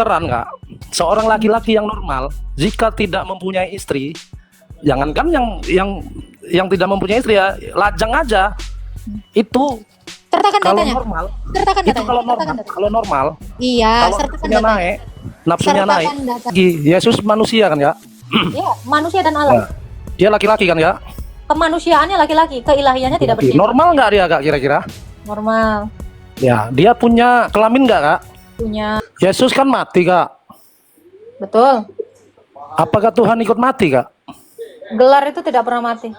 kedokteran kak, seorang laki-laki yang normal jika tidak mempunyai istri, jangankan yang tidak mempunyai istri ya, lajang aja itu Sertakan kalau datanya. normal, Sertakan itu datanya. kalau Sertakan normal, datanya. kalau normal, Iya, kalau sertakan nafsunya datanya. naik, nafsunya naik. Sertakan data. Yesus manusia kan ya, Ya, manusia dan alam. nah, dia laki-laki kan ya. Kemanusiaannya laki-laki, keilahiannya tidak Laki. berzina. Normal nggak dia kak kira-kira? Normal. Ya, dia punya kelamin nggak kak? Punya. Yesus kan mati kak. Betul. Apakah Tuhan ikut mati kak? Gelar itu tidak pernah mati.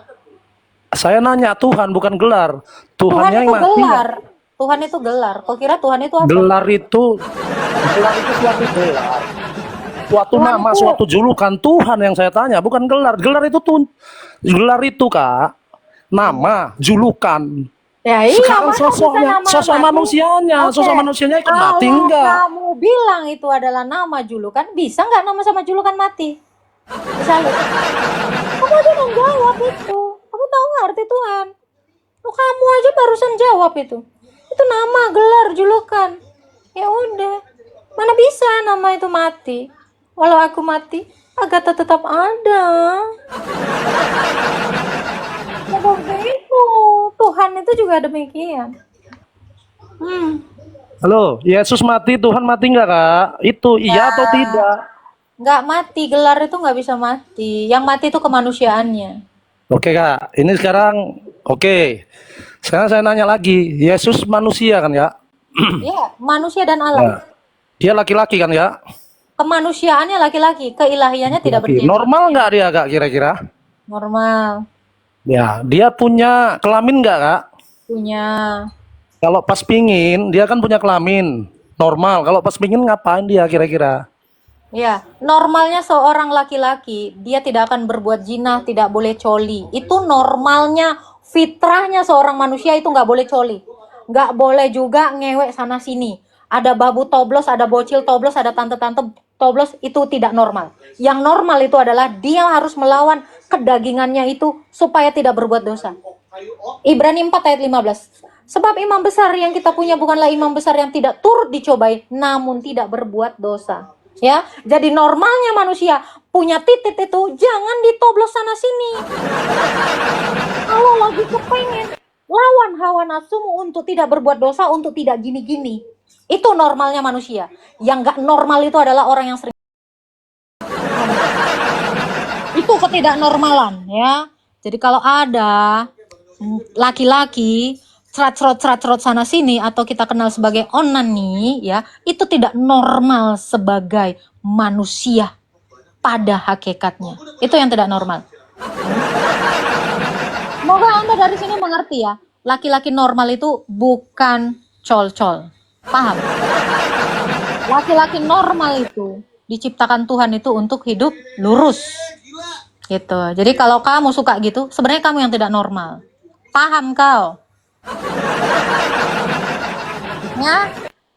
Saya nanya Tuhan bukan gelar. Tuhan Tuhannya itu yang mati. gelar. Tuhan itu gelar. Kau kira Tuhan itu apa? Gelar itu suatu gelar. Suatu Tuhan nama, itu- suatu julukan Tuhan yang saya tanya, bukan gelar. Gelar itu kak, nama, julukan. Ya iya, Sekarang masa bisa sosoknya, nama sosok mati? manusianya, Oke. sosok manusianya ikut mati Kalau enggak? kamu bilang itu adalah nama julukan, bisa nggak nama sama julukan mati? Bisa lu. Kamu aja yang jawab itu. Kamu tahu nggak arti Tuhan? Lu kamu aja barusan jawab itu. Itu nama, gelar, julukan. Ya udah. Mana bisa nama itu mati? Walau aku mati, Agatha tetap ada. Seperti itu. Tuhan itu juga demikian. Halo, Yesus mati, Tuhan mati enggak kak? Itu iya atau tidak? Nggak mati, gelar itu nggak bisa mati. Yang mati itu kemanusiaannya. Oke kak, ini sekarang oke. Sekarang saya nanya lagi, Yesus manusia kan ya? Ya, manusia dan alam. Nah, dia laki-laki kan ya? Kemanusiaannya laki-laki, keilahiannya tidak berzina. Normal nggak dia kak kira-kira? Normal. Ya, dia punya kelamin nggak kak? Punya. Kalau pas pingin, dia kan punya kelamin. Normal, kalau pas pingin ngapain dia kira-kira? Ya, normalnya seorang laki-laki, dia tidak akan berbuat zina, tidak boleh coli. Itu normalnya, fitrahnya seorang manusia itu nggak boleh coli. Nggak boleh juga ngewek sana sini. Ada babu toblos, ada bocil toblos, ada tante-tante toblos, itu tidak normal. Yang normal itu adalah dia harus melawan kedagingannya itu supaya tidak berbuat dosa. Ibrani 4 ayat 15. Sebab imam besar yang kita punya bukanlah imam besar yang tidak turut dicobai, namun tidak berbuat dosa. Ya, jadi normalnya manusia punya titik itu jangan ditoblos sana sini. Kalau lagi kepengen, lawan hawa nafsumu untuk tidak berbuat dosa, untuk tidak gini-gini. Itu normalnya manusia. Yang nggak normal itu adalah orang yang sering. Itu ketidaknormalan, ya. Jadi kalau ada laki-laki cerat-cerot sana sini atau kita kenal sebagai onani, ya, itu tidak normal sebagai manusia pada hakikatnya. Itu yang tidak normal. Semoga Anda dari sini mengerti ya. Laki-laki normal itu bukan col-col. Paham? Laki-laki normal itu diciptakan Tuhan itu untuk hidup lurus. Gitu. Jadi kalau kamu suka gitu, sebenarnya kamu yang tidak normal. Paham kau? Ya,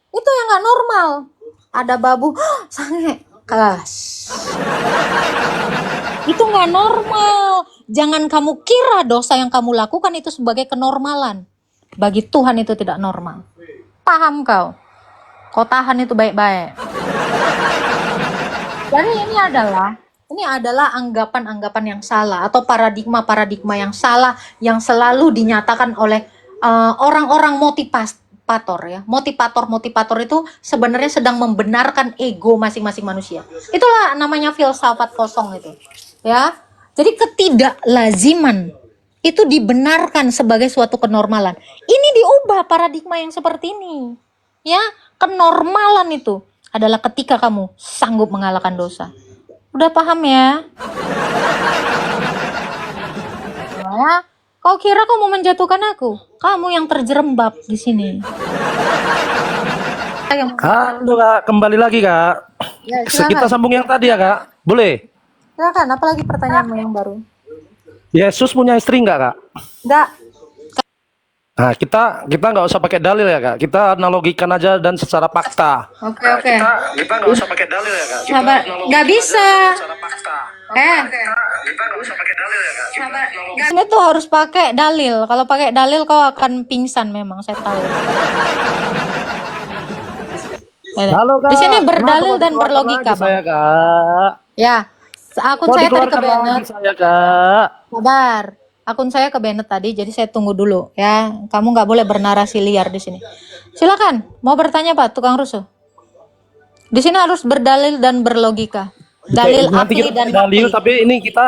itu yang nggak normal. Ada babu, sange, kelas. Itu nggak normal. Jangan kamu kira dosa yang kamu lakukan itu sebagai kenormalan. Bagi Tuhan itu tidak normal. Paham kau? Kau tahan itu baik-baik. Jadi ini adalah anggapan-anggapan yang salah atau paradigma-paradigma yang salah yang selalu dinyatakan oleh orang-orang motivator ya. Motivator itu sebenarnya sedang membenarkan ego masing-masing manusia. Itulah namanya filsafat kosong itu. Ya. Jadi ketidaklaziman itu dibenarkan sebagai suatu kenormalan. Ini diubah paradigma yang seperti ini. Ya, kenormalan itu adalah ketika kamu sanggup mengalahkan dosa. Udah paham ya? Ya, kau kira kau mau menjatuhkan aku? Kamu yang terjerembab di sini. Halo kak, kembali lagi kak. Ya, Kita sambung yang tadi ya kak, boleh? silakan, apalagi pertanyaanmu yang baru? Yesus punya istri nggak kak? Enggak. Nah kita nggak usah pakai dalil ya kak, kita analogikan aja dan secara fakta. Oke. Kita nggak usah pakai dalil ya kak. Sahabat, nggak bisa. Secara fakta. Kita nggak usah pakai dalil ya kak. Ini tuh harus pakai dalil. Kalau pakai dalil kau akan pingsan memang, saya tahu. Halo Di sini Kak, kenapa berdalil kok dan dikeluarkan berlogika, lagi Bang. saya Kak? Ya, akun Kok saya tadi ke dikeluarkan lagi Bennett. saya Kak? Sabar. Akun saya ke Bennett tadi, jadi saya tunggu dulu ya. Kamu nggak boleh bernarasi liar di sini. Silakan, mau bertanya Pak, tukang rusuh. Di sini harus berdalil dan berlogika. Dalil Nanti akli kita dan pakai dalil, nakli. tapi ini kita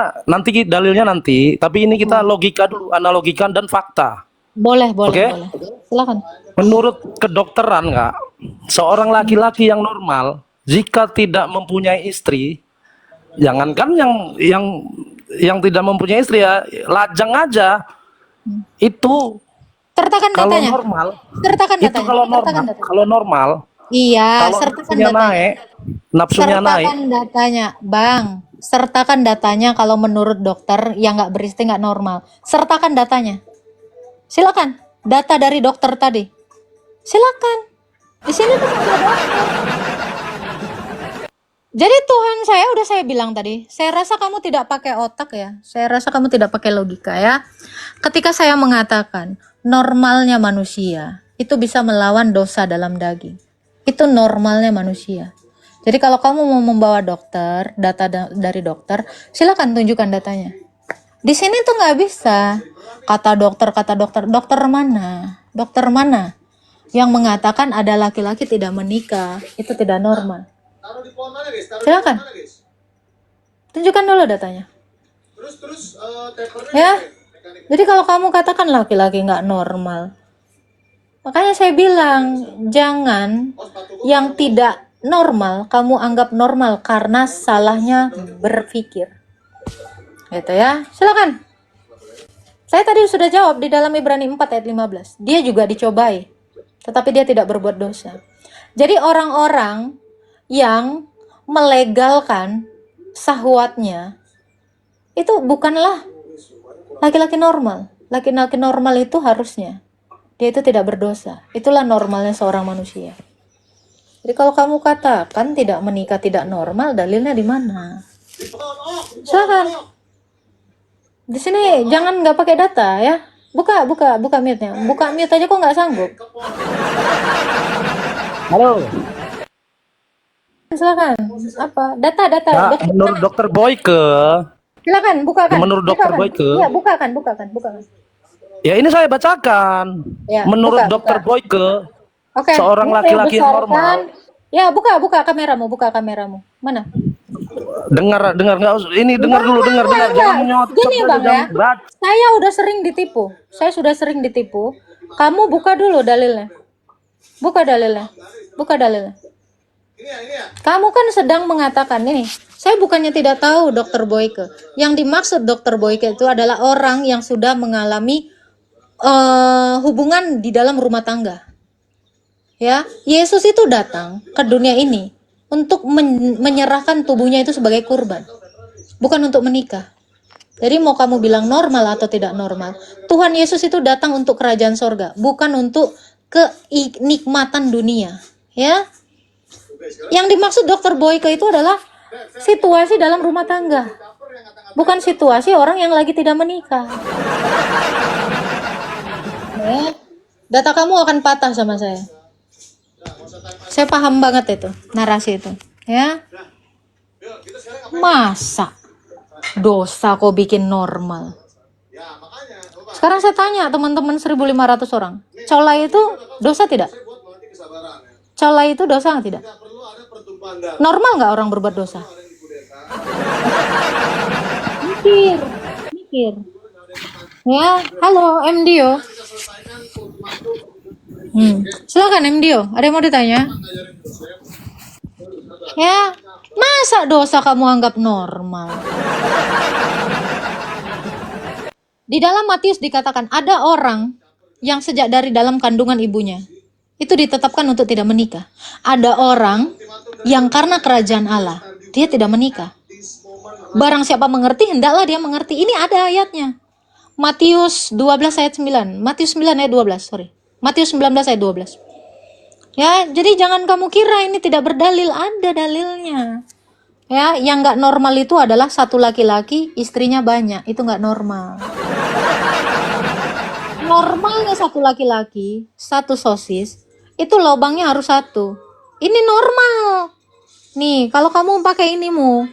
dalilnya nanti, tapi ini kita logika dulu, analogikan dan fakta. Boleh, boleh, Oke? boleh. Silakan. Menurut kedokteran Kak, seorang laki-laki yang normal jika tidak mempunyai istri, jangankan yang tidak mempunyai istri ya, lajang aja itu Sertakan kalau datanya. normal, Sertakan itu datanya. kalau Sertakan normal, datanya. kalau normal, Iya, kalau sertakan nafsunya datanya. naik, nafsunya naik, Sertakan datanya, Bang. Sertakan datanya kalau menurut dokter yang nggak beristri nggak normal. Sertakan datanya. Silakan. Data dari dokter tadi. Silakan. Di sini tuh nggak ada dokter. Jadi Tuhan saya udah saya bilang tadi, saya rasa kamu tidak pakai otak ya. Saya rasa kamu tidak pakai logika ya. Ketika saya mengatakan normalnya manusia itu bisa melawan dosa dalam daging. Itu normalnya manusia. Jadi kalau kamu mau membawa dokter, data dari dokter, silakan tunjukkan datanya. Di sini tuh nggak bisa. Kata dokter, dokter mana? Dokter mana yang mengatakan ada laki-laki tidak menikah, itu tidak normal. Silakan. Tunjukkan dulu datanya. Ya. Jadi kalau kamu katakan laki-laki nggak normal, makanya saya bilang jangan yang tidak normal kamu anggap normal karena salahnya berpikir. Gitu ya. Silakan. Saya tadi sudah jawab di dalam Ibrani 4 ayat 15. Dia juga dicobai, tetapi dia tidak berbuat dosa. Jadi orang-orang yang melegalkan syahwatnya itu bukanlah laki-laki normal. Laki-laki normal itu harusnya dia itu tidak berdosa. Itulah normalnya seorang manusia. Jadi kalau kamu katakan tidak menikah tidak normal, dalilnya di mana? Silakan. Di sini jangan nggak pakai data ya. Buka mute-nya. Buka mute aja kok nggak sanggup. halo. Silakan. Apa? Data. Kak, menurut dokter Boyke, Silakan bukakan. menurut dokter Boyke, Iya, bukakan. ya ini saya bacakan. Ya, Menurut buka. dokter Boyke, Oke. seorang ini saya laki-laki yang besarkan. normal. Ya, buka kameramu. Mana? Dengar nggak usah. Ini dengar dulu, dengar. Jangan nyocok Gini aja, Bang ya. jangan baca. Saya sudah sering ditipu. Kamu buka dulu dalilnya. Buka dalilnya. Kamu kan sedang mengatakan ini. Saya bukannya tidak tahu Dokter Boyke. Yang dimaksud Dokter Boyke itu adalah orang yang sudah mengalami hubungan di dalam rumah tangga. Ya, Yesus itu datang ke dunia ini untuk menyerahkan tubuhnya itu sebagai kurban, bukan untuk menikah. Jadi mau kamu bilang normal atau tidak normal, Tuhan Yesus itu datang untuk kerajaan sorga, bukan untuk kenikmatan dunia. Ya, yang dimaksud Dokter Boyke itu adalah situasi dalam rumah tangga, bukan situasi orang yang lagi tidak menikah. Ya, data kamu akan patah sama saya. Saya paham banget itu, narasi itu. Ya, masa dosa kok bikin normal? Sekarang saya tanya teman-teman 1.500 orang, colai itu dosa tidak? Colai itu dosa nggak tidak? Normal nggak orang berbuat dosa? Mikir. Ya, halo MDO. Silakan MDO, ada yang mau ditanya? Ya, masa dosa kamu anggap normal? Di dalam Matius dikatakan ada orang yang sejak dari dalam kandungan ibunya itu ditetapkan untuk tidak menikah. Ada orang yang karena kerajaan Allah dia tidak menikah. Barang siapa mengerti hendaklah dia mengerti. Ini ada ayatnya. Matius 12 ayat 9. Matius 9 ayat 12, sorry. Matius 19 ayat 12. Ya, jadi jangan kamu kira ini tidak berdalil, ada dalilnya. Ya, yang nggak normal itu adalah satu laki-laki, istrinya banyak, itu nggak normal. Normalnya satu laki-laki, satu sosis, itu lubangnya harus satu. Ini normal. Nih, kalau kamu pakai inimu,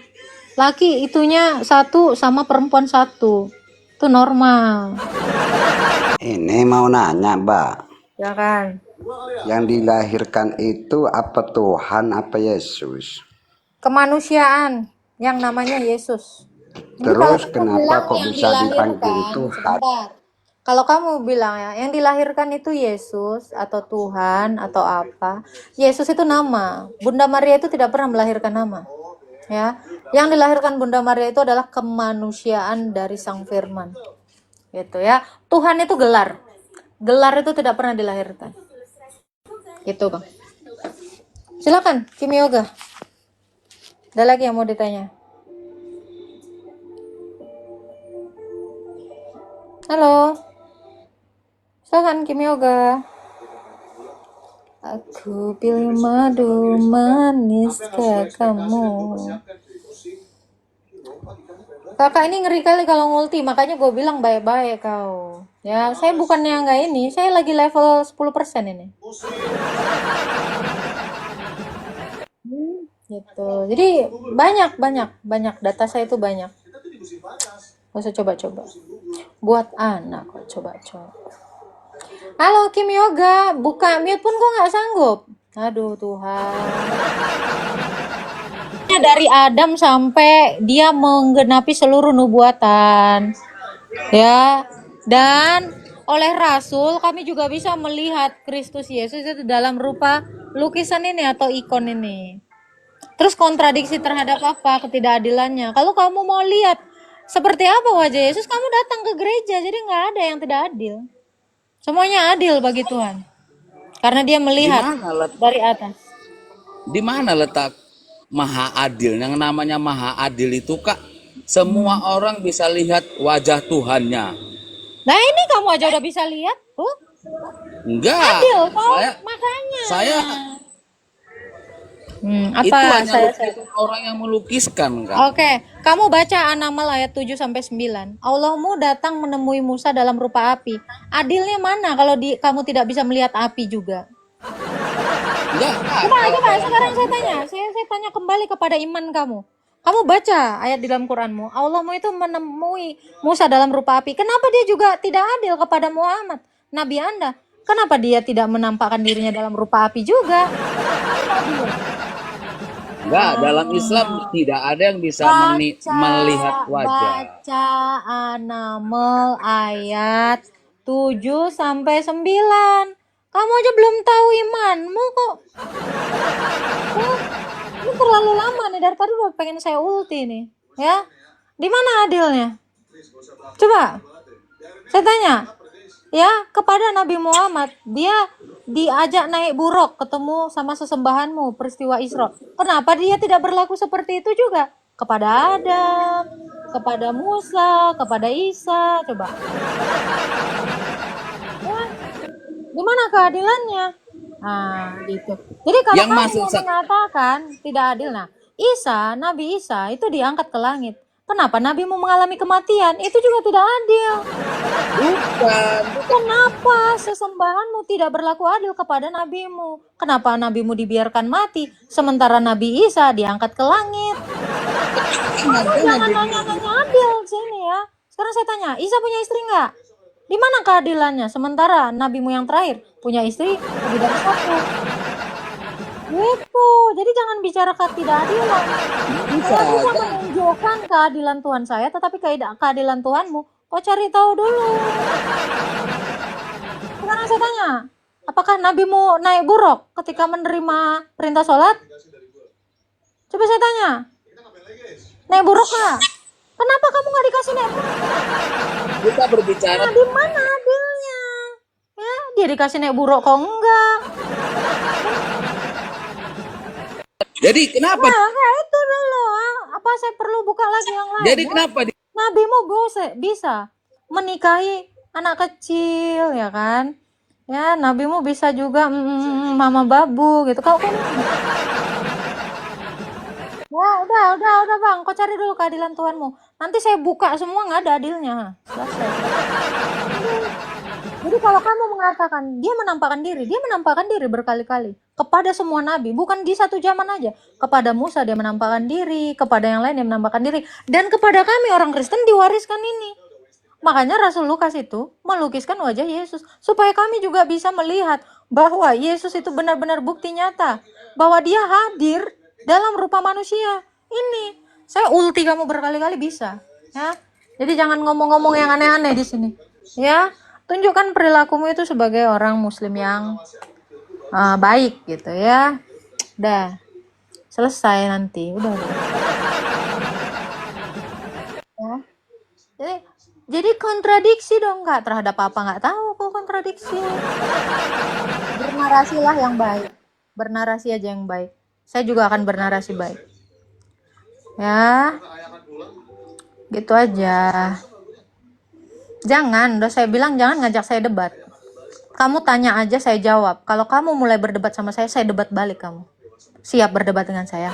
laki itunya satu sama perempuan satu. Itu normal. Ini mau nanya, Mbak. Ya kan? Yang dilahirkan itu apa Tuhan apa Yesus? Kemanusiaan yang namanya Yesus. Jadi kalau Terus kamu kenapa bilang kok yang bisa dipanggil dilahirkan, Tuhan? sebentar. Kalau kamu bilang ya, yang dilahirkan itu Yesus atau Tuhan atau apa? Yesus itu nama. Bunda Maria itu tidak pernah melahirkan nama. Ya, yang dilahirkan Bunda Maria itu adalah kemanusiaan dari Sang Firman. Gitu ya. Tuhan itu gelar. Gelar itu tidak pernah dilahirkan. Gitu, Bang. Silakan, Kim Yoga. Ada lagi yang mau ditanya? Halo. Silakan Kim Yoga. Aku pilih madu manis ke kamu. Kakak ini ngeri kali kalau ngulti, makanya gue bilang baik-baik kau. Ya, saya bukannya nggak ini, saya lagi level 10% ini. Gitu. Jadi banyak data saya itu banyak. Gak usah coba-coba. Buat anak kok coba-coba. Halo Kim Yoga, buka mute pun kok nggak sanggup. Aduh Tuhan. Dari Adam sampai dia menggenapi seluruh nubuatan. Ya. Dan oleh Rasul kami juga bisa melihat Kristus Yesus itu dalam rupa lukisan ini atau ikon ini. Terus kontradiksi terhadap apa? Ketidakadilannya. Kalau kamu mau lihat seperti apa wajah Yesus, kamu datang ke gereja. Jadi nggak ada yang tidak adil. Semuanya adil bagi Tuhan. Karena dia melihat dari atas. Di mana letak maha adil? Yang namanya maha adil itu, Kak, semua orang bisa lihat wajah Tuhannya. Nah ini kamu aja udah bisa lihat. Tuh. Enggak. Adil kok. Saya Makanya. saya Apa itu hanya saya lukisan orang yang melukiskan, Kak. Oke, kamu baca An-Naml ayat 7 sampai 9. Allahmu datang menemui Musa dalam rupa api. Adilnya mana kalau kamu tidak bisa melihat api juga? Enggak, Kak. Coba sekarang saya tanya. Saya tanya kembali kepada iman kamu. Kamu baca ayat di dalam Quranmu. Allahmu itu menemui Musa dalam rupa api. Kenapa dia juga tidak adil kepada Muhammad, Nabi Anda? Kenapa dia tidak menampakkan dirinya dalam rupa api juga? Enggak, dalam Islam tidak ada yang bisa melihat wajah. Baca An-Naml ayat 7 sampai 9. Kamu aja belum tahu imanmu kok. Ini terlalu lama nih, dari tadi udah pengen saya ulti nih. Ya. Di mana adilnya? Coba. Saya tanya. Ya, kepada Nabi Muhammad, dia diajak naik buruk ketemu sama sesembahanmu peristiwa Isra. Kenapa dia tidak berlaku seperti itu juga kepada Adam, kepada Musa, kepada Isa? Coba. Ya, di mana keadilannya? Nah, gitu. Jadi kalau Yang kamu masuk mengatakan tidak adil, nah, Nabi Isa itu diangkat ke langit. Kenapa Nabi mau mengalami kematian? Itu juga tidak adil. Bukan. Kenapa sesembahanmu tidak berlaku adil kepada nabimu? Kenapa nabimu dibiarkan mati, sementara Nabi Isa diangkat ke langit? Jangan nanya-nanya adil sini ya. Sekarang saya tanya, Isa punya istri nggak? Di mana keadilannya? Sementara nabimu yang terakhir punya istri lebih dari satu. Gitu. Jadi jangan bicara ketidakadilan. Saya bisa menunjukkan keadilan Tuhan saya, tetapi keadilan Tuhanmu, kau cari tahu dulu. Sekarang saya tanya, apakah nabimu naik buruk ketika menerima perintah sholat? Coba saya tanya, naik buruk nggak? Kenapa kamu nggak dikasih naik buruk? Kita berbicara. Nah, di mana adilnya? Ya, dia dikasih naik buruk kok enggak? Jadi kenapa? Nah, itu dulu. Apa saya perlu buka lagi yang lain? Jadi kenapa? Nabimu bisa menikahi anak kecil, ya kan? Ya, nabimu bisa juga mama babu gitu. Kau kan? Ya, udah Bang. Kau cari dulu keadilan Tuhanmu. Nanti saya buka semua nggak ada adilnya. Selesai. Jadi kalau kamu mengatakan dia menampakkan diri berkali-kali kepada semua nabi, bukan di satu zaman aja. Kepada Musa dia menampakkan diri, kepada yang lain dia menampakkan diri, dan kepada kami orang Kristen diwariskan ini. Makanya Rasul Lukas itu melukiskan wajah Yesus supaya kami juga bisa melihat bahwa Yesus itu benar-benar bukti nyata bahwa dia hadir dalam rupa manusia. Ini saya ulti kamu berkali-kali bisa, ya. Jadi jangan ngomong-ngomong yang aneh-aneh di sini, ya. Tunjukkan perilakumu itu sebagai orang Muslim yang baik gitu ya. Udah selesai nanti, udah. Ya. Jadi kontradiksi dong, nggak terhadap apa nggak tahu kok kontradiksi. Bernarasilah yang baik, bernarasi aja yang baik. Saya juga akan bernarasi baik. Ya, gitu aja. Jangan, udah saya bilang jangan ngajak saya debat. Kamu tanya aja saya jawab. Kalau kamu mulai berdebat sama saya debat balik kamu. Siap berdebat dengan saya?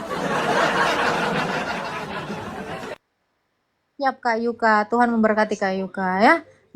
Siap Kak Yuka, Tuhan memberkati Kak Yuka ya.